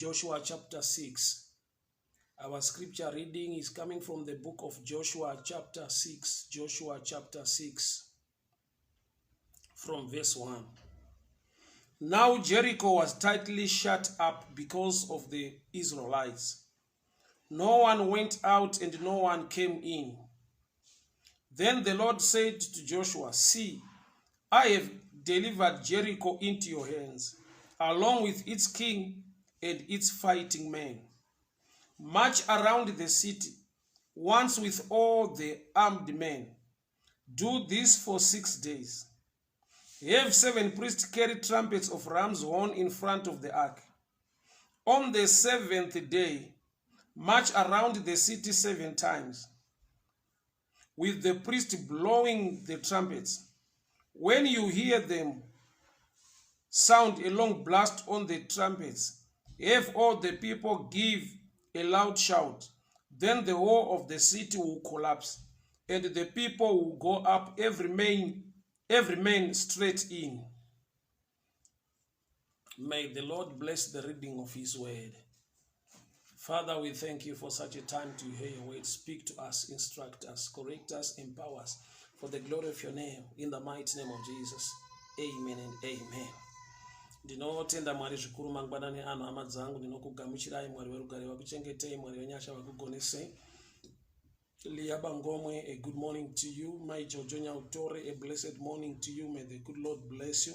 Joshua chapter 6. Our scripture reading is coming from the book of Joshua chapter 6. Joshua chapter 6 from verse 1. Now Jericho was tightly shut up because of the Israelites. No one went out and no one came in. Then the Lord said to Joshua, "See, I have delivered Jericho into your hands, along with its king and its fighting men. March around the city once with all the armed men. Do this for 6 days. Have 7 priests carry trumpets of ram's horn in front of the ark. On the 7th day, march around the city 7 times, with the priest blowing the trumpets. When you hear them sound a long blast on the trumpets, have all the people give a loud shout. Then the wall of the city will collapse, and the people will go up, every man straight in." May the Lord bless the reading of his word. Father, we thank you for such a time to hear your word. Speak to us, instruct us, correct us, empower us, for the glory of your name, in the mighty name of Jesus. Amen and amen. Ndinotenda Mwari zvikuru mangwanani ano hama dzangu, ndinokugamuchirai Mwari werugare vakuchengetei, Mwari wenyasha vakugonesei. Liaba Ngomwe, a good morning to you. My Jojonya Utore, a blessed morning to you. May the good Lord bless you.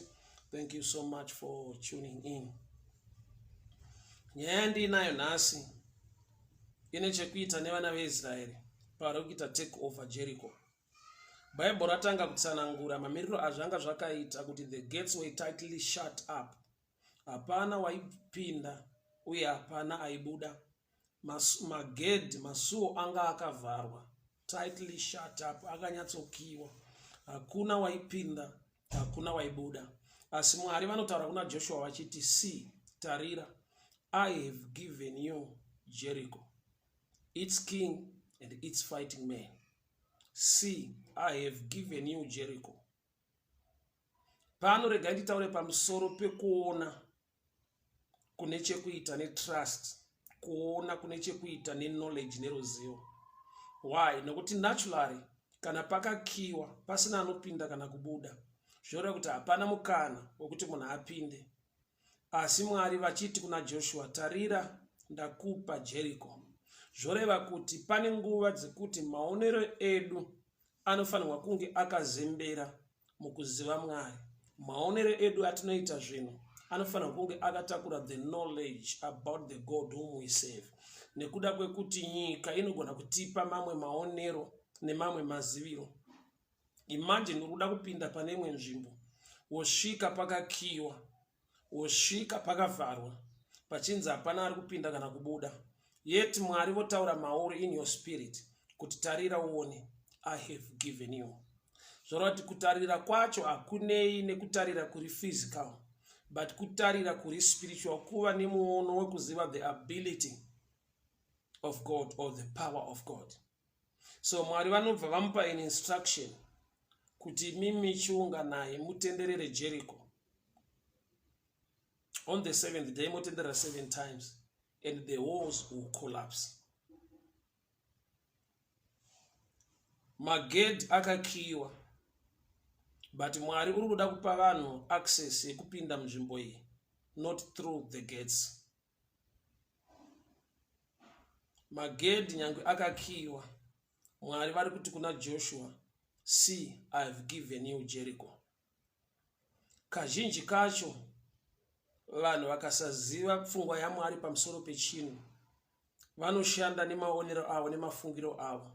Thank you so much for tuning in. Nyaya ndinayo nhasi ine chekuita nevana veIsraeri pavari kuita take over Jericho. Bible ratanga kutsanangura mamiriro azvanga zvakaita kuti the gates were tightly shut up. Hapana waipinda uye hapana aibuda. Maged, masuo anga akavharwa, tightly shut up, akanyatsokiwa. Hakuna waipinda, hakuna waibuda. Asi Mwari vanotaura kuna Joshua vachiti, "See, tarira, I have given you Jericho, its king and its fighting men. See, I have given you Jericho." Pano regai nditaure pamusoro pekuona kune chekuita netrust, kuona kune chekuita neknowledge neruzivo. Why? Nokuti naturally kana pakakiwa pasina anopinda kana kubuda, zvoreva kuti hapana mukana wokuti munhu apinde. Asi Mwari vachiti kuna Joshua, "Tarira, ndakupa Jericho." Zvoreva kuti pane nguva dzekuti maonero edu anofanirwa kunge akazembera mukuziva Mwari. Maonero edu atinoita zvinhu anofanirwa kunge akatakura the knowledge about the God whom we serve. Nekuda kwekuti nyika inogona kutipa mamwe maonero nemamwe maziviro. Imagine urikuda kupinda pane imwe nzvimbo, wosvika pakakiwa, wosvika pakavharwa, pachinzi hapana ari kupinda kana kubuda. Yet Mwari votaura mauri in your spirit kuti tarira uone, I have given you. Zvoreva kuti kutarira kwacho hakunei nekutarira kuri physical, but kutarira kuri spiritual, kuva nemuono wekuziva the ability of God or the power of God. So Mwari vanobva vamupa an instruction kuti mimi chiunga naye mutenderere Jericho. On the 7th day, mutenderera 7 times, and the walls will collapse. Maged akakiwa, but Mwari uri kuda kupa vanhu access yekupinda munzvimbo iyi, not through the gates. Maged nyangwe akakiwa, Mwari vari kuti kuna Joshua, "See, I have given you Jericho." Kazhinji kacho vanhu vakasaziva pfungwa yaMwari pamusoro pechinhu, vanoshanda nemaonero avo nemafungiro avo,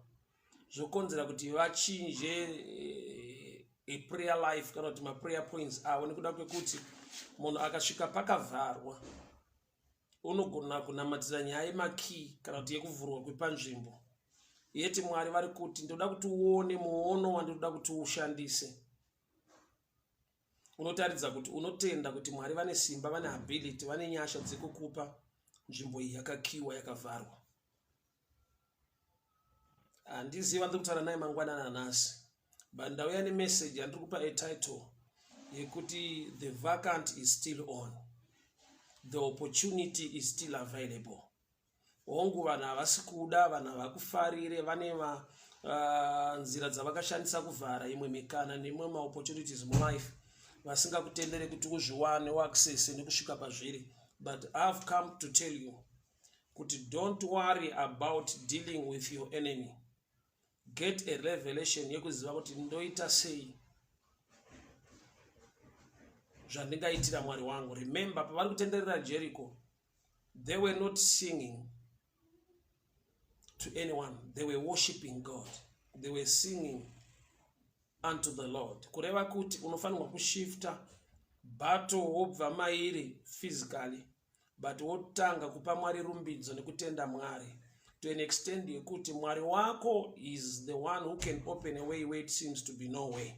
zvokonzera kuti vachinje a prayer life kana kuti maprayer points avo. Nekuda kwekuti munhu akasvika pakavharwa unogona kunamatira nyaya yemakey kana kuti yekuvhurwa kwepanzvimbo. Yeti Mwari vari kuti ndoda kuti uone muono wandoda kuti ushandise. Unotaridza kuti unotenda kuti Mwari vane simba, vane ability, vane nyasha dzekukupa nzvimbo iyi yakakiwa, yakavharwa. Handiziva ndiri kutaura naye mangwanana nhasi, but ndauya nemessage yandiri kupa a title yekuti the vacant is still on. the opportunity is still available. Hongu vanhu havasi kuda, vanhu havakufarire, vane nzira dzavakashandisa kuvhara imwe mikana nemwe maopportunities mulife vasingakutendere kuti uzviwane uaccesse nekusvika pazviri. But I've come to tell you kuti don't worry about dealing with your enemy. Get a revelation yekuziva kuti ndoita sei zvandingaitira mwari wangu. Remember, pavari kutenderera Jericho, they were not singing to anyone. They were worshiping God. They were singing unto the Lord. Kureva kuti unofanirwa kushifta battle wobva mairi physically, but wotanga kupa mwari rumbidzo nekutenda mwari to an extent yekuti mwari wako is the one who can open a way where it seems to be no way.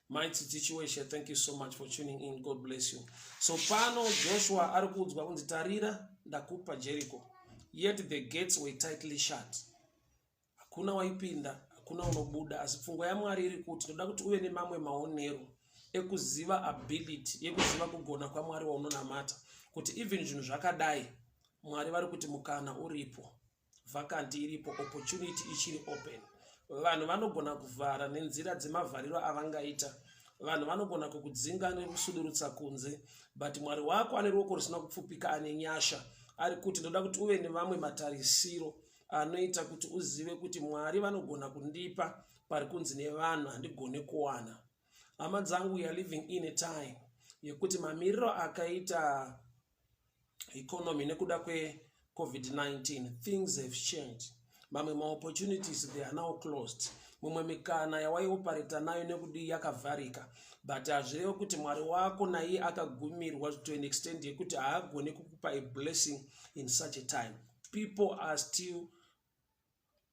Mighty situation, thank you so much for tuning in. God bless you. So pano Joshua ari kuudzwa kunzi tarira ndakupa Jericho, yet the gates were tightly shut. Hakuna waipinda, hakuna unobuda. Asi pfungwa yaMwari iri kuti ndoda kuti uve nemamwe maonero ekuziva ability, yekuziva kugona kwaMwari waunonamata, kuti even zvinhu zvakadai Mwari vari kuti mukana uripo, vacancy iripo, opportunity ichiri open. Vanhu vanogona kuvhara nenzira dzemavhariro avangaita, vanhu vanogona kukudzinga nekusudurutsa kunze, but Mwari wako ane ruoko rusina kupfupika, ane nyasha, ari kuti ndoda kuti uve nevamwe matarisiro anoita kuti uzive kuti Mwari vanogona kundipa pari kunzi nevanhu handigone kuwana. Hama dzangu, we are living in a time yekuti mamiriro akaita economy nekuda kwe COVID-19, things have changed. Mamwe opportunities, they are now closed. Mumwe mikana yawaioperata nayo nekudi yakavharika, but hazvirevo kuti Mwari wako naiye akagumirwa to an extent yekuti haagone kukupa a blessing in such a time. People are still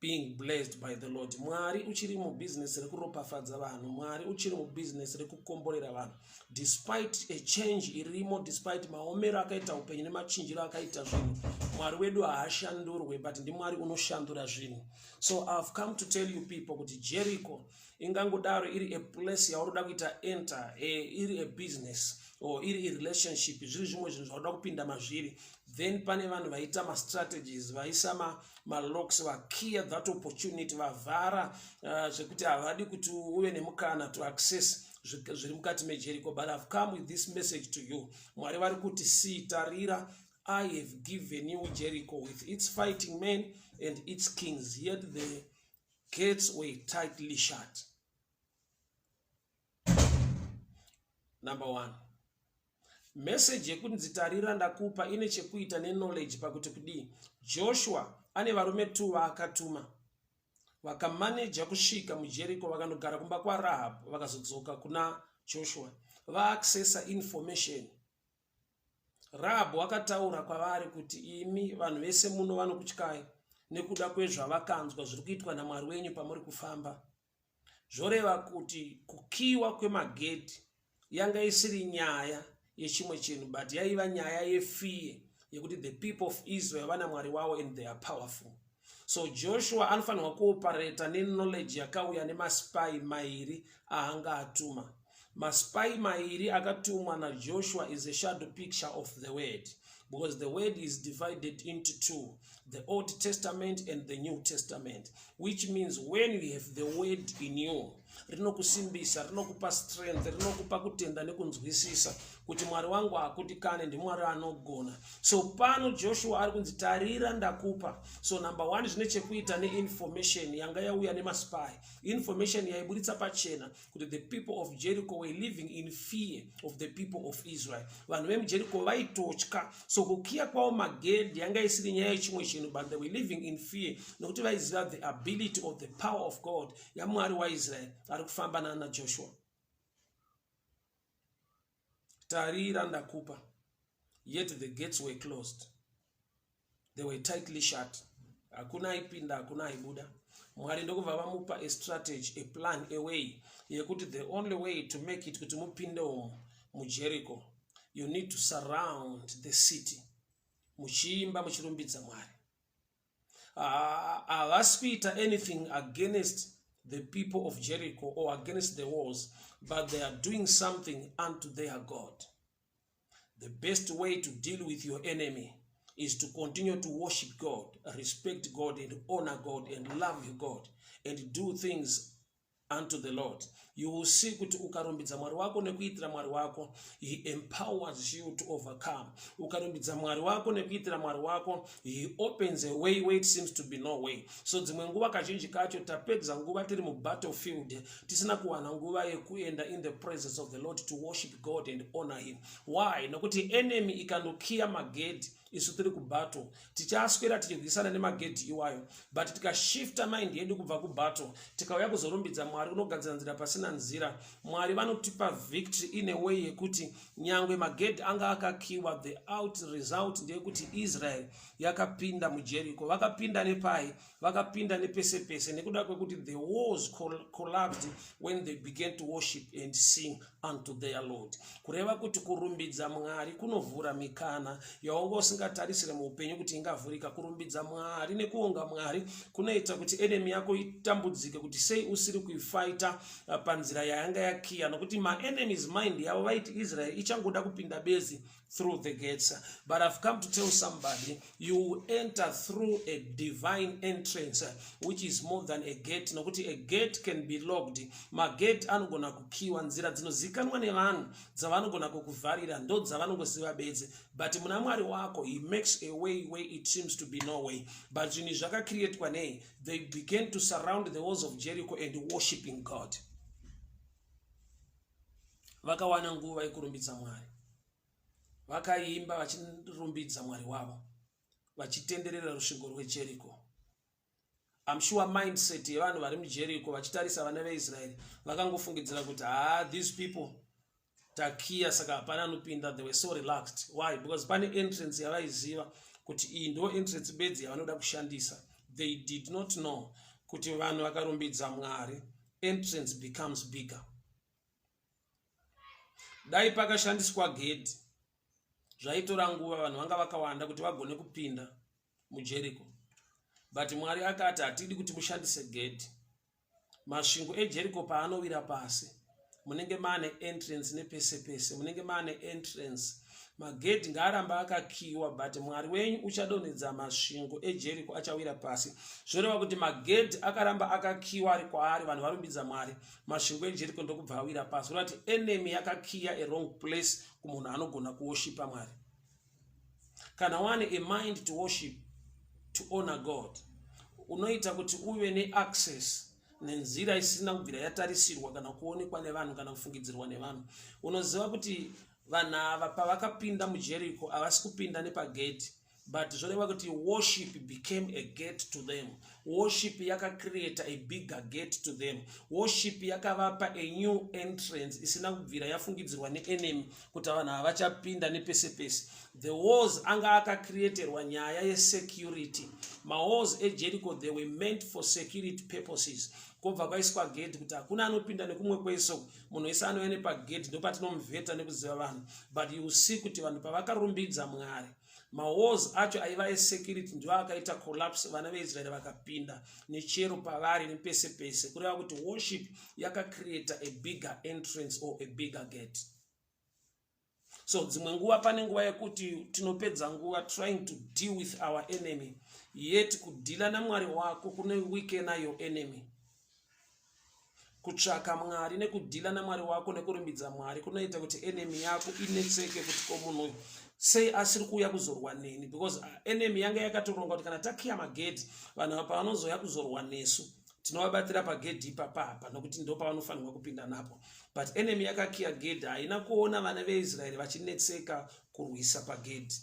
being blessed by the Lord. Mwari uchiri mu business rekuropafadza vanhu, Mwari uchiri mu business rekukomborera vanhu. Despite a change irimo, despite maomero akaita upenyu nemachinjiro akaita zvinhu, Mwari wedu haashandurwe, but ndi Mwari unoshandura zvinhu. So I've come to tell you people kuti Jericho ingangodaro iri a place yauroda kuita enter, iri a business or iri a relationship, zviri zvimwe zvinhu zvauroda kupinda mazviri, then pane vanhu vaita ma-strategies, vaisa ma-locks, vakiya that opportunity, vavhara zvekuti havadi kuti uve nemukana to access zviri mukati meJericho. But I've come with this message to you. Mwari vari kuti see, tarira, I have given you Jericho with its fighting men and its kings, yet the gates were tightly shut. Number one, message yekunzi tarira ndakupa ine chekuita knowledge pakuti kudi Joshua ane varume 2 vaakatuma vakamanaja kusvika muJericho, vakandogara kumba kwaRahab, vakazodzoka kuna Joshua vaaccessa information. Rahab wakataura kwavari kuti imi vanhu vese muno vanokutyai nekuda kwezvavakanzwa zviri kuitwa naMwari wenyu pamuri kufamba. Zvoreva kuti kukiwa kwemagedhi yanga isiri nyaya yechimwe chinhu, but yaiva nyaya yefear yekuti the people of Israel vana Mwari wavo and they are powerful. So Joshua anofanirwa kuoperata neknowledge yakauya nemaspai mairi aanga atuma. Maspai mairi akatumwa naJoshua is a shadow picture of the word, because the word is divided into 2, the Old Testament and the New Testament, which means when you have the word in you, rinokusimbisa, rinokupa strength, rinokupa kutenda nekunzwisisa kuti Mwari wangu akuti kane ndi Mwari anogona. So pano Joshua ari kunzi tarira ndakupa. So number 1 zvine chekuita neinformation yanga yauya nemaspy, information yaibuditsa pachena kuti the people of Jericho were living in fear of the people of Israel. Vanhu vemuJericho vaitotya, so kukiya kwavo magedhi yanga isiri nyaya yechimwe chinhu, but they were living in fear nokuti vaiziva the ability of the power of God yaMwari waIsrael ari kufamba nana Joshua. Tarira ndakupa, yet the gates were closed, they were tightly shut. Hakuna ipinda, hakuna ibuda. Mwari ndokubva vamupa a strategy, a plan, a way yekuti the only way to make it kuti mupinde muJericho, you need to surround the city muchiimba muchirumbidza Mwari. Havasi kuita anything against the people of Jericho or against the walls, but they are doing something unto their God. The best way to deal with your enemy is to continue to worship God, respect God, and honor God, and love God, and do things unto the Lord. You will see kuti ukarumbidza Mwari wako nekuitira Mwari wako, he empowers you to overcome. Ukarumbidza Mwari wako nekuitira Mwari wako, he opens a way where it seems to be no way. So dzimwe nguva kazhinji kacho tapedza nguva tiri mu battlefield tisina kuwana nguva yekuenda in the presence of the Lord to worship God and honor him. Why? Nokuti enemy ikanokiya magate isu tiri kubattle, tichaswera tichirwisana nemagedhi iwayo, but tikashifta mind yedu kubva kubattle tikauya kuzorumbidza Mwari unogadzira nzira pasina nzira, Mwari vanotipa victory in a way yekuti nyangwe magedhi anga akakiwa, the out result ndeyekuti Israel yakapinda muJericho, vakapinda nepai, vakapinda nepese pese, nekuda kwekuti the walls collapsed when they began to worship and sing unto their Lord. Kureva kuti kurumbidza Mwari kunovhura mikana yaongo usingatarisire muupenyu kuti ingavhurika. Kurumbidza Mwari nekuonga Mwari kunoita kuti enemy yako itambudzike kuti sei usiri kuifighta panzira yanga yakiya, nokuti enemies mind yavo vaiti Israel ichangoda kupinda bezi through the gates. But I've come to tell somebody, you enter through a divine entrance, which is more than a gate. Nokuti a gate can be locked. Magate anogona kukiwa, nzira dzinozikanwa nevanhu dzavanogona kukuvharira ndo dzavanongoziva bedzi. But muna Mwari wako, he makes a way where it seems to be no way. But zvinhu zvakacreatwa nei, they began to surround the walls of Jericho and worshiping God. Vakawana nguva yekurumbidza Mwari, vakaimba vachirumbidza Mwari wavo, vachitenderera rusvingo rweJericho. I'm sure mindset yevanhu vari muJericho vachitarisa vana veIsraeri vakangofungidzira kuti these people takiya saka hapana anopinda. They were so relaxed. Why? Because pane entrance yavaiziva kuti iyi ndo entrance bedzi yavanoda kushandisa. They did not know kuti vanhu vakarumbidza Mwari, entrance becomes bigger. Dai pakashandiswa gate, zvaitora nguva vanhu vanga vakawanda kuti vagone kupinda muJericho. But Mwari akati hatidi kuti mushandise gate. Masvingo eJericho paanovira pasi, munenge mane entrance nepese pese, munenge mane entrance. Magate ngaaramba akakiwa, but Mwari wenyu uchadonedza masvingo eJericho achawira pasi. Zvoreva kuti magate akaramba akakiwa ari kwaari vanhu varumbidza Mwari, masvingo eJericho ndokubva awira pasi. Zvoreva kuti enemy yakakiya a wrong place kumunhu anogona kuwoshipa Mwari. Kana wane a mind to worship, to honor God, unoita kuti uve neaccess nenzira isina kubvira yatarisirwa kana kuonekwa nevanhu kana kufungidzirwa nevanhu. Unoziva kuti vanhu ava pavakapinda muJericho havasi kupinda nepagate, but zvoreva kuti worship became a gate to them. Worship yakacreate a bigger gate to them. Worship yakavapa a new entrance isina kubvira yafungidzirwa neenemy kuti vanhu havachapinda nepese pese. The walls anga akacreaterwa nyaya yesecurity. Walls eJericho, they were meant for security purposes. Kobva kwaiswa gate kuti hakuna anopinda nekumwe kweso, munhu wese anoene pagate ndopatinomuvheta nekuziva vanhu. But you see kuti vanhu pavakarumbidza Mwari, walls acho aiva esecurity ndiwo akaita collapse, vana veIsraeri vakapinda nechero pavari nepese pese. Kureva kuti worship yakacreate a bigger entrance or a bigger gate. So dzimwe nguva pane nguva yekuti tinopedza nguva trying to deal with our enemy, yet kudila naMwari wako kune weakena your enemy. Kutsvaka Mwari nekudila naMwari wako nekurumbidza Mwari kunoita kuti enemy yako inetseke kuti komunhu sei asiri kuuya kuzorwa neni, because enemy yanga yakatoronga kuti kana takiya magedhi vanhu apa vanozoya kuzorwa nesu tinovabatira pagedhi ipapa nokuti ndo pavanofanirwa kupinda napo. But enemy yakakiya gedhi haina kuona vana veIsraeri vachinetseka kurwisa pagedhi.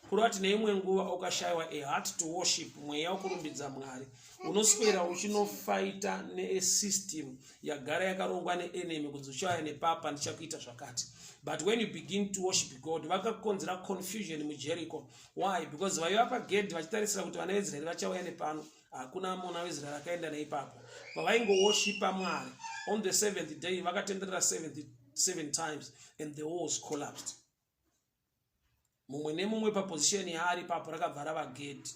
Kureva kuti neimwe nguva ukashayiwa a heart to worship, mweya wekurumbidza Mwari, unoswera uchinofighta nesystem yagara yakarongwa neenemy kuti uchauya nepapa ndichakuita zvakati. But when you begin to worship God, vakakonzera confusion muJericho. Why? Because vaiva pagedhi vachitarisira kuti vana veIsraeri vachauya nepano, hakuna mwana weIsraeri akaenda neipapo. Pavaingoworshipa Mwari, on the 7th day vakatenderera 7 times and the walls collapsed. Mumwe nemumwe paposition yaari papo rakabva rava gate.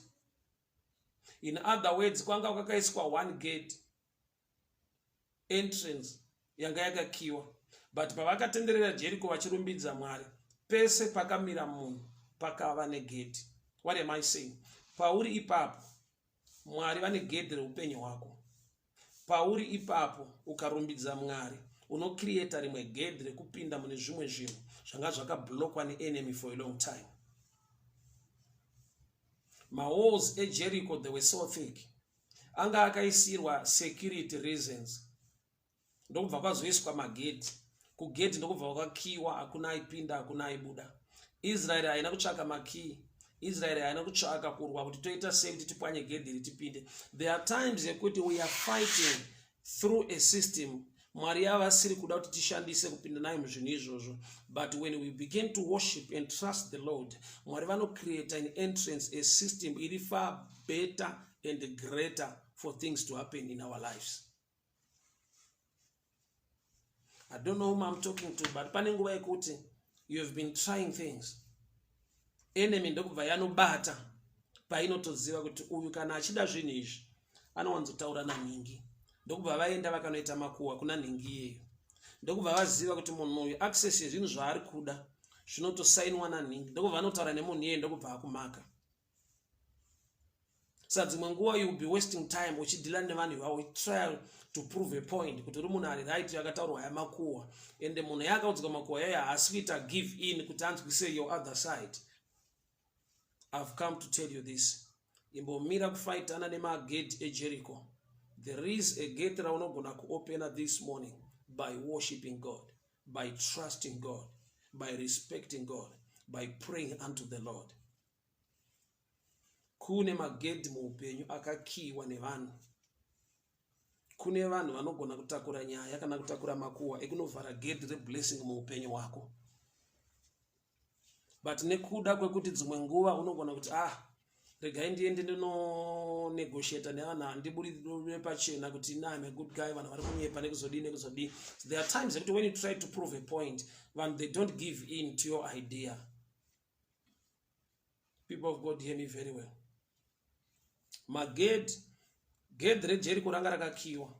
In other words, kwanga kwakaiswa one gate entrance yanga yakakiwa, but pavakatenderera Jericho vachirumbidza Mwari, pese pakamira munhu pakava negedhi. What am I saying? Pauri ipapo Mwari vane gedhi reupenyu hwako. Pauri ipapo ukarumbidza Mwari unocreata rimwe gedhi rekupinda mune zvimwe zvinhu zvanga zvakablokwa neenemy for a long time. Mawalls eJericho, they were so thick. Anga akaisirwa security reasons. Ndokubva kwazoiswa magedhi. Kugedhi ndokubva kwakakiwa, hakuna aipinda, hakuna aibuda. Israeri haina kutsvaka makey. Israeri haina kutsvaka kurwa kuti toita sei kuti tipwanye gedhi ritipinde. There are times yekuti we are fighting through a system. Mwari yavasiri kuda kuti tishandise kupinda naye muzvinhu izvozvo. But when we begin to worship and trust the Lord, Mwari vanocreate an entrance, a system iri far better and greater for things to happen in our lives. I don't know whom I'm talking to, but pane nguva yekuti you have been trying things. Enemy ndokubva yanobata painotoziva kuti uyu kana achida zvinhu izvi anowanzotaura naningi. Ndokubva vaenda vakanoita makuwa kuna ningi iyeyo. Ndokubva vaziva kuti munhu uyu access yezvinhu zvaari kuda zvinotosainwa naningi. Ndokubva vanotaura nemunhu iyeyo ndokubva akumaka. Sadzimwe nguva you will be wasting time uchidhila nevanhu ivavo, try to prove a point kuti uri munhu ari right yakataurwa yamakuwa, ende munhu yakaudzwa makuwa yayo haasi kuita give in kuti anzwise your other side. I've come to tell you this. Imbomira kufaitana nemagate eJericho. There is a gate raunogona kuopena this morning by worshiping God, by trusting God, by respecting God, by praying unto the Lord. Kune magedhi muupenyu akakiwa nevanhu. Kune vanhu vanogona kutakura nyaya kana kutakura makuwa ekunovhara gedhi reblessing muupenyu hwako. But nekuda kwekuti dzimwe nguva unogona kuti regai ndiende ndinonegotiata nevanhu handibudirire pachena kuti I'm a good guy, vanhu vari kunyepa nekuzodini. There are times that when you try to prove a point, when they don't give in to your idea. People of God, hear me very well. Gedhi reJericho ranga rakakiwa.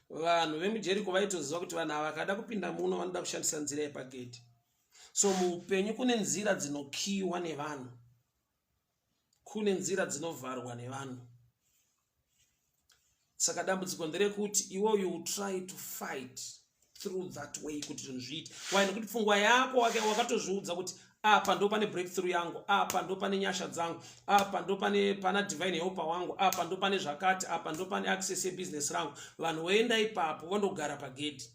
Vanhu vemuJericho vaitoziva kuti vanhu ava vakada kupinda muno vanoda kushandisa nzira yepagedhi. So muupenyu kune nzira dzinokiwa nevanhu. Kune nzira dzinovharwa nevanhu. Saka dambudziko nderekuti iwo you try to fight through that way kuti zvinhu zviite. Why? Nekuti pfungwa yako wakatozviudza kuti apa ndo pane breakthrough yangu, apa ndo pane nyasha dzangu, apa ndo pana divine helper wangu, apa ndo pane zvakati, apa ndo pane access yebusiness rangu. Vanhu voenda ipapo vondogara pagedhi,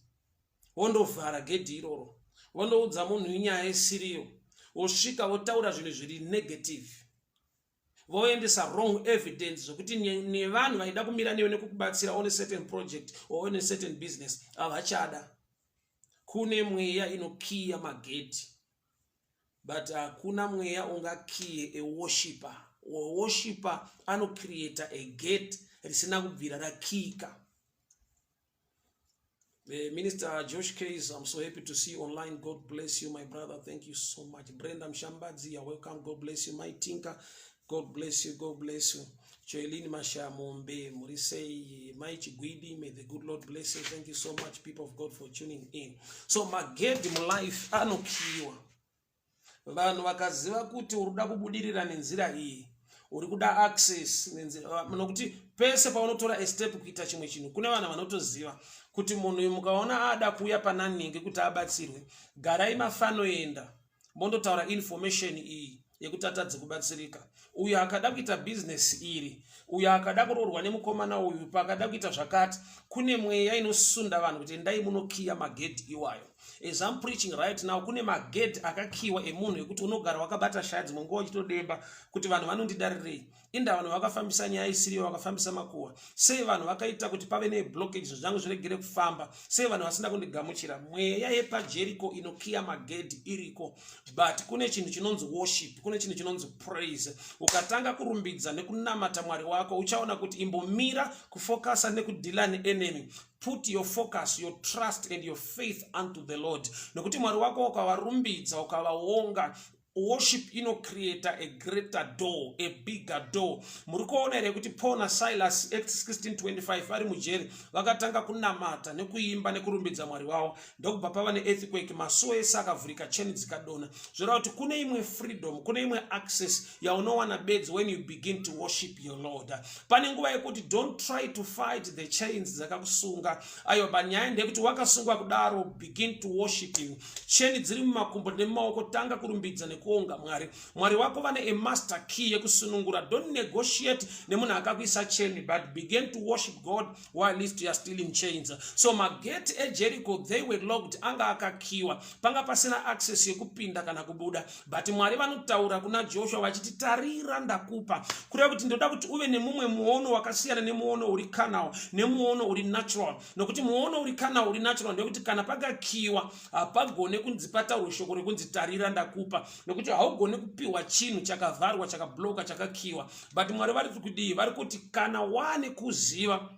vondovhara gedhi iroro, vondoudza munhu inyaya isiriyo, vosvika votaura zvinhu zviri negative, voendesa wrong evidence zvokuti nevanhu vaida kumira newe nekukubatsira on a certain project or on a certain business havachada. Kune mweya inokiya magedhi. But hakuna mweya ungakiye a worshiper. A worshiper anocreate a gate risina kubvira rakika. Minister Joshu case, I'm so happy to see you online. God bless you, my brother. Thank you so much. Brenda Mshambadzi, you're welcome. God bless you. My Tinker, God bless you. God bless you. Choelini Mashamombe, Morisei, my Chiguidi, may the good Lord bless you. Thank you so much, people of God, for tuning in. So, magedhi mulife anokiwa. Vanhu vakaziva kuti urikuda kubudirira nenzira iyi, urikuda access nenzira, nokuti pese paunotora a step kuita chimwe chinhu, kune vanhu vanotoziva kuti munhu uyu mukaona ada kuuya pananingi kuti abatsirwe, garai mafanoenda mondotaura information iyi yekuti atadze kubatsirika. Uyu akada kuita business iri, uyu akada kuroorwa nemukomana uyu, pakada kuita zvakati, kune mweya inosunda vanhu kuti endai munokiya magedhi iwayo. As I'm preaching right now, kune magedhi akakiwa emunhu yekuti unogara wakabata shaya dzimwe nguva uchitodemba kuti vanhu vanondidarirei. Inda vanhu vakafambisa nyaya isiriyo, vakafambisa makuwa. Sei vanhu vakaita kuti pave neblockage zvangu zviregere kufamba. Sei vanhu vasina kundigamuchira. Mweya yepaJericho inokiya magedhi iriko. But kune chinhu chinonzi worship, kune chinhu chinonzi praise. Ukatanga kurumbidza nekunamata Mwari wako, uchaona kuti imbomira kufocusa nekudhila enemy. Put your focus, your trust and your faith unto the Lord. Nokuti Mwari wako ukavarumbidza, ukavaonga, worship create a greater door, a bigger door. Murikuona here kuti Paul na Silas Acts 16:25 vari mujeri vakatanga kunamata nekuimba nekurumbidza Mwari wavo, ndokubva pava neearthquake, masuo ese akavhurika, cheni dzikadona. Zvoreva kuti kune imwe freedom, kune imwe access yaunowana bedzi when you begin to worship your Lord. Pane nguva yekuti don't try to fight the chains dzakakusunga ayo, panyaya ndekuti wakasungwa kudaro, begin to worship him. Cheni dziri mumakumbo nemumaoko, tanga kurumbidza nekuonga Mwari. Mwari wako vane a master key yekusunungura. Don't negotiate nemunhu akakuisa cheni, but begin to worship God while at least you are still in chains. So magate eJericho, they were locked, anga akakiwa, panga pasina access yekupinda kana kubuda. But Mwari vanotaura kuna Joshua vachiti tarira ndakupa, kureva kuti ndoda kuti uve nemumwe muono wakasiyana nemuono uri carnal nemuono uri natural. Nokuti muono uri carnal uri natural ndekuti kana pakakiwa hapagone kunzi pataurwe shoko rekunzi tarira ndakupa, nokuti haugone kupiwa chinhu chakavharwa chakabloka chakakiwa. But Mwari vari kudii? Vari kuti kana wane kuziva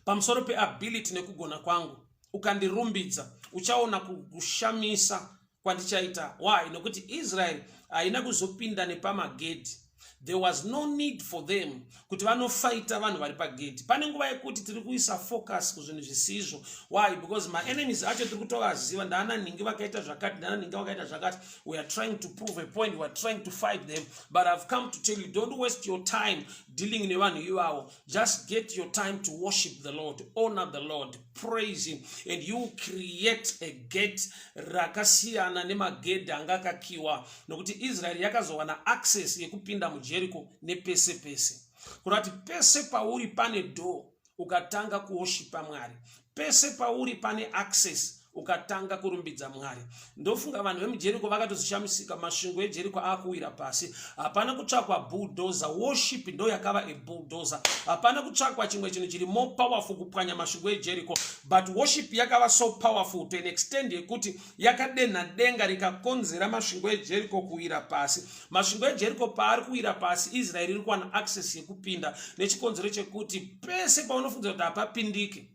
pamusoro peability nekugona kwangu, ukandirumbidza uchaona kushamisa kwandichaita. Why? Nokuti Israel haina kuzopinda nepamagedhi. There was no need for them kuti vanofighta vanhu vari pagedhi. Pane nguva yekuti tiri kuisa focus kuzvinhu zvisizvo. Why? Because my enemies acho tiri kutovaziva, ndaana ningi vakaita zvakati, ndaana ningi vakaita zvakati. We are trying to prove a point, we are trying to fight them. But I've come to tell you, don't waste your time dealing nevanhu ivavo. Just get your time to worship the Lord, honor the Lord, praise him, and you create a gate rakasiyana nemagedhi angakakiwa. Nokuti Israel yakazowana access yekupinda muJericho nepese pese. Kurati pese pauri pane door, ukatanga kuwoshipa Mwari. Pese pauri pane access, ukatanga kurumbidza Mwari. Ndofunga vanhu vemuJericho vakatoshamisika, masvingo eJericho akuwira pasi. Hapana kutsvakwa bulldozer, worship ndo yakava a bulldozer. Hapana kutsvakwa chimwe chinhu chiri more powerful kupwanya masvingo eJericho, but worship yakava so powerful to an extent yekuti yakadenha denga rikakonzera masvingo eJericho kuwira pasi. Masvingo eJericho paari kuwira pasi, Israel iri kuwana access yekupinda nechikonzero chekuti pese paunofunga kuti hapapindiki,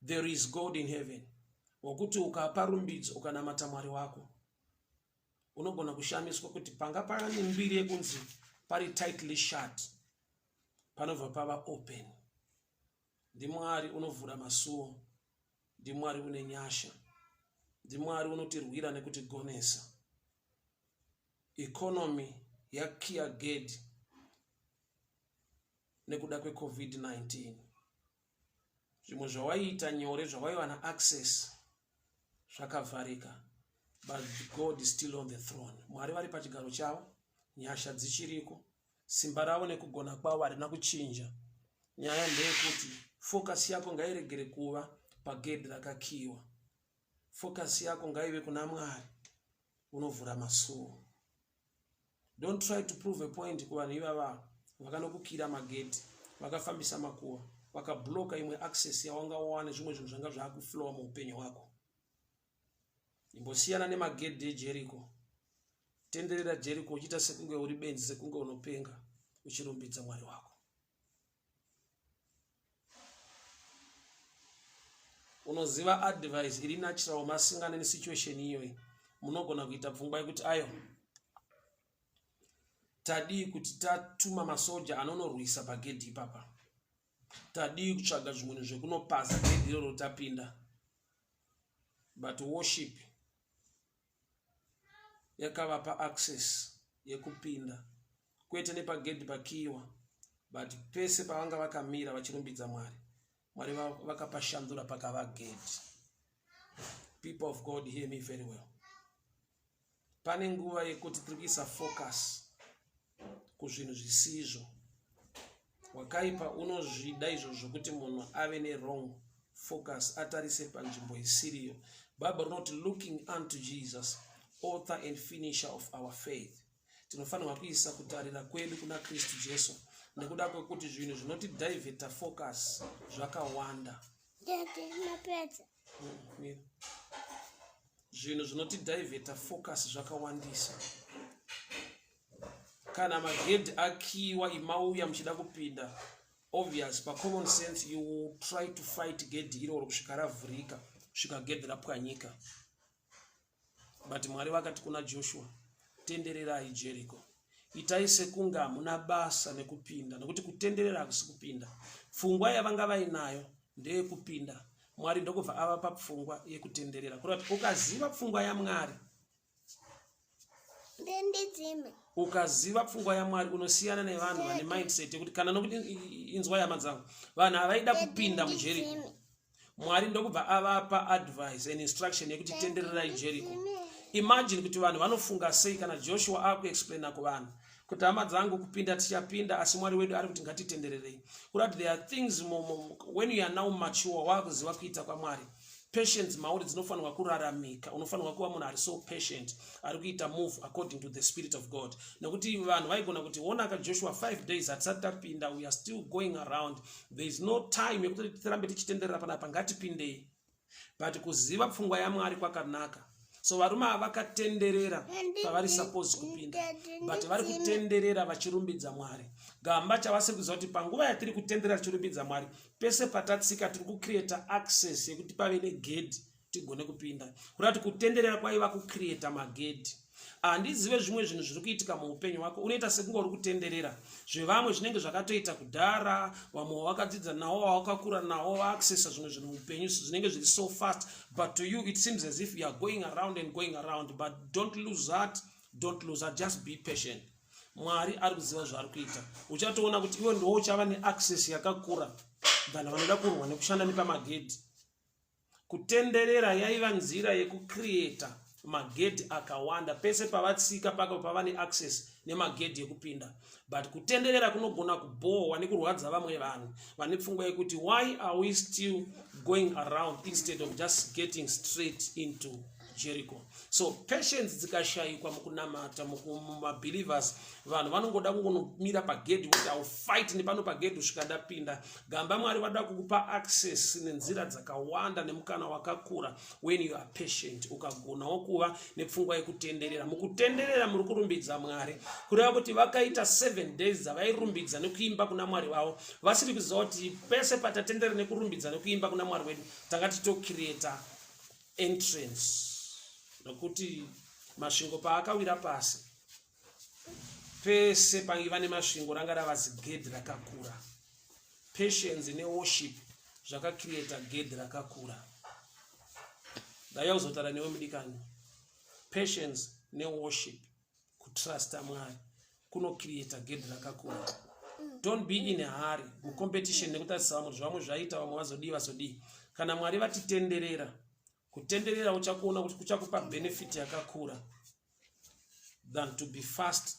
there is God in heaven. Wokuti ukapa rumbidzo ukanamata Mwari wako, unogona kushamiswa kuti panga pane mbiri yekunzi pari tightly shut, panobva pava open. Ndimwari unovhura masuo, ndimwari une nyasha, ndimwari unotirwira nekutigonesa. Economy yakiya gate nekuda kweCovid-19. Zvimwe zvawaiita nyore, zvawaiwana access, zvakavharika, but God is still on the throne. Mwari vari pachigaro chavo, nyasha dzichiriko, simba ravo nekugona kwavo harina kuchinja. Nyaya ndeyekuti focus yako ngairegere kuva pagedhi rakakiwa. Focus yako ngaive kuna Mwari unovhura masuo. Don't try to prove a point kuvanhu ivava vakanokukira magedhi, vakafambisa makuva, vakabloka imwe access yawangawana zvimwe zvinhu zvanga zvakuflowa muupenyu hwako. Imbosiyana nemagedhi eJericho. Tenderera Jericho uchiita sekunge uri benzi, sekunge unopenga uchirumbidza Mwari wako. Unoziva advice iri natural masingana nesituation iyoyi, munogona kuita pfungwa yekuti ayo tadii kuti tatuma masoja anonorwisa pagedhi ipapa, tadii kutsvaga zvimwe zvekunopaza gedhi iroro tapinda. But worship yakavapa access yekupinda, kwete nepagedhi pakiwa, but pese pavanga vakamira vachirumbidza Mwari, Mwari vakapashandura pakava gate. People of God, hear me very well. Pane nguva yekuti tiri kuisa focus kuzvinhu zvisizvo. Wakaipa unozvida izvozvo kuti munhu ave ne-wrong focus, atarise panzvimbo isiriyo. Bible not looking unto Jesus, author and finisher of our faith. Tinofanirwa kuisa kutarira kwedu kuna Kristu Jesu, nekuda kwekuti zvinhu zvinoti divert focus zvakawanda. Zvinhu zvinoti divert focus zvakawandisa. Kana magedhi akiwa imauya muchida kupinda, obvious pa common sense you will try to fight gedhi iroro kusvika ravhurika, kusvika gedhi rapwanyika. But Mwari vakati kuna Joshua, tendererai Jericho. Itai sekunga hamuna basa nekupinda, nekuti kutenderera hakusi kupinda. Pfungwa yavanga vainayo ndeyekupinda. Mwari ndokubva avapa pfungwa yekutenderera. Kurati ukaziva pfungwa yaMwari, ukaziva pfungwa yaMwari unosiyana nevanhu vane mindset yekuti kana nokuti inzwa yama dzangu, vanhu havaida kupinda muJericho. Mwari ndokubva avapa advice and instruction yekuti tendererai Jericho. Imagine kuti vanhu vanofunga sei kana Joshua akuexplaina kuvanhu kuti hama dzangu kupinda tichapinda, asi Mwari wedu ari kuti ngatitendererei. Kurati there are things when you are now mature, wakuziva kuita kwaMwari. Patience mauri dzinofanirwa kuraramika. Unofanirwa kuva munhu ari so patient, ari kuita move according to the Spirit of God. Nekuti vanhu vaigona kuti onaka Joshua 5 days hatisati tapinda, we are still going around, there is no time yekuti tirambe tichitenderera panapa, ngatipindei. But kuziva pfungwa yaMwari kwakanaka. So varume havakatenderera pavari supposed kupinda, but vari kutenderera vachirumbidza Mwari. Gamba chavasiri kuziva kuti panguva yatiri kutenderera tichirumbidza Mwari, pese patatsika tiri kucreata access yekuti pave negedhi tigone kupinda. Kurati kutenderera kwaiva kucreata magedhi. Handizive zvimwe zvinhu zviri kuitika muupenyu hwako, unoita sekunge uri kutenderera zvevamwe zvinenge zvakatoita kudhara, vamwe wakadzidza nawo, wakakura nawo, waaccessa zvimwe zvinhu muupenyu zvinenge zviri so fast, but to you it seems as if you are going around and going around. But don't lose heart, just be patient. Mwari ari kuziva zvaari kuita. Uchatoona kuti iwe ndiwo uchava neaccess yakakura vanhu vanoda kurwa nekushanda nepamagedhi. Kutenderera yaiva nzira yekucreata magedhi akawanda, pese pavatsika paka pava neaccess nemagedhi ekupinda. But kutenderera kunogona kubohwa nekurwadza vamwe vanhu vane pfungwa yekuti why are we still going around instead of just getting straight into Jericho. So patience dzikashayikwa mukunamata mumabelievers, vanhu vanongoda kungonomira pagedhi kuti I'll fight nepano pagedhi kusvika ndapinda. Gamba Mwari vada kukupa access nenzira dzakawanda nemukana wakakura when you are patient, ukagonawo kuva nepfungwa yekutenderera. Mukutenderera muri kurumbidza Mwari. Kureva kuti vakaita 7 days dzavairumbidza nekuimba kuna Mwari wavo, vasiri kuziva kuti pese patatenderera nekurumbidza nekuimba kuna Mwari wedu takati tocreata entrance. Nokuti masvingo paakawira pasi, pese paiva nemasvingo ranga rava zigedhi rakakura. Patience neworship zvakacreata gedhi rakakura. Ndayauzotaura newe mudikani. Patience neworship, kutrusta Mwari, kunocreata gedhi rakakura. Don't be in a hurry mucompetition nekutarisa vamwe zvaita vamwe vazodii. Kana Mwari vatitenderera, kutenderera uchakuona kuti kuchakupa benefit yakakura than to be fast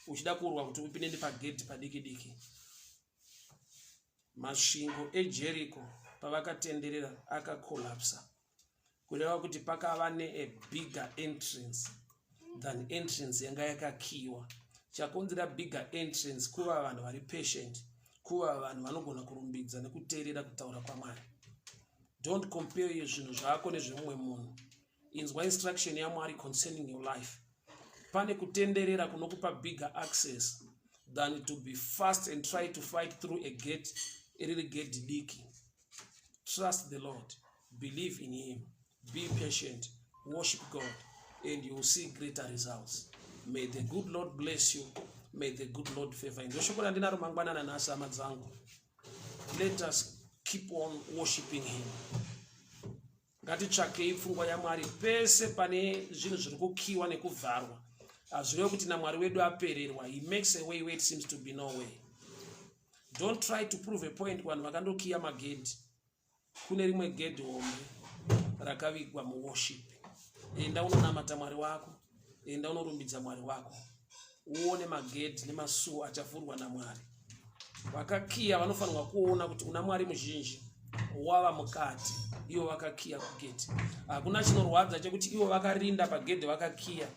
uchida kurwa kuti upinde nepagedhi padiki. Masvingo eJericho pavakatenderera akakolapsa, kureva kuti pakava a bigger entrance than entrance yanga yakakiwa. Chakonzera bigger entrance kuva vanhu vari patient, kuva vanhu vanogona kurumbidza nekuteerera kutaura kwaMwari. Don't compare zvinhu zvako nezvemumwe munhu. Inzwa instruction yaMwari concerning your life. Pane kutenderera kunokupa bigger access than to be fast and try to fight through a gate, a gate diki. Trust the Lord, believe in Him, be patient, worship God, and you will see greater results. May the good Lord bless you. May the good Lord favor you. Ndoshokora ndinaro mangwanana nasi hama dzangu. Let us keep on worshiping Him. Ngatitsvakei pfungwa yaMwari pese pane zvinhu zviri kukiwa nekuvharwa. Hazvirevi kuti naMwari wedu apererwa. He makes a way where it seems to be no way. Don't try to prove a point kuvanhu vakandokiya magedhi. Kune rimwe gedhi hombe rakavigwa muworship. Enda unonamata Mwari wako, enda unorumbidza Mwari wako, uone magedhi nemasuo achavhurwa naMwari. Vakakiya vanofanirwa kuona kuti una Mwari muzhinji wava mukati, ivo vakakiya kugedhi. Hakuna chinorwadza chekuti ivo vakarinda pagedhi vakakiya,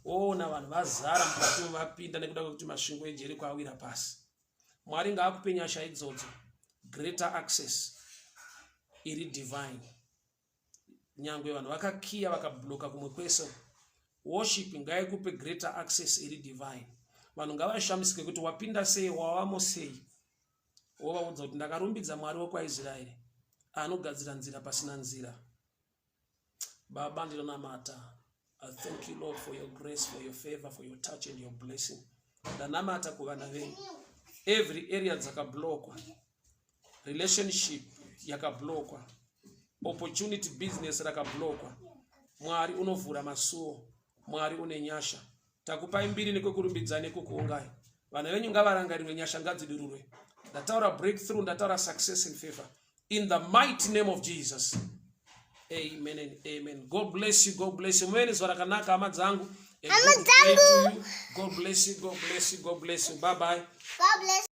woona vanhu vazara mukati vapinda nekuda kwekuti masvingo eJericho awira pasi. Mwari ngaakupe nyasha idzodzo, greater access iri divine. Nyangwe vanhu vakakiya vakabloka kumwe kwese, worship ngaikupe greater access iri divine. Vanhu ngavashamisike kuti wapinda sei, wawamo sei. Wovaudza kuti ndakarumbidza Mwari wokwaIsraeri anogadzira nzira pasina nzira. Baba ndinonamata, I thank you, Lord, for your grace, for your favor, for your touch and your blessing. Danamata kuvana venyu. Every area dzakablokwa. Relationship yakablokwa. Opportunity business rakablokwa. Mwari unovhura masuo. Mwari une nyasha. Takupai mbiri nekukurumbidzana nekukuungai. Vana venyu ngavarangarirwe nyasha ngadzidururwe. Ndataura breakthrough, ndataura success and favor. In the mighty name of Jesus. Amen and amen. God bless you. God bless you. Mwene zwarakanaka amadzangu. God bless you. God bless you. God bless you. God bless you. Bye bye. God bless you.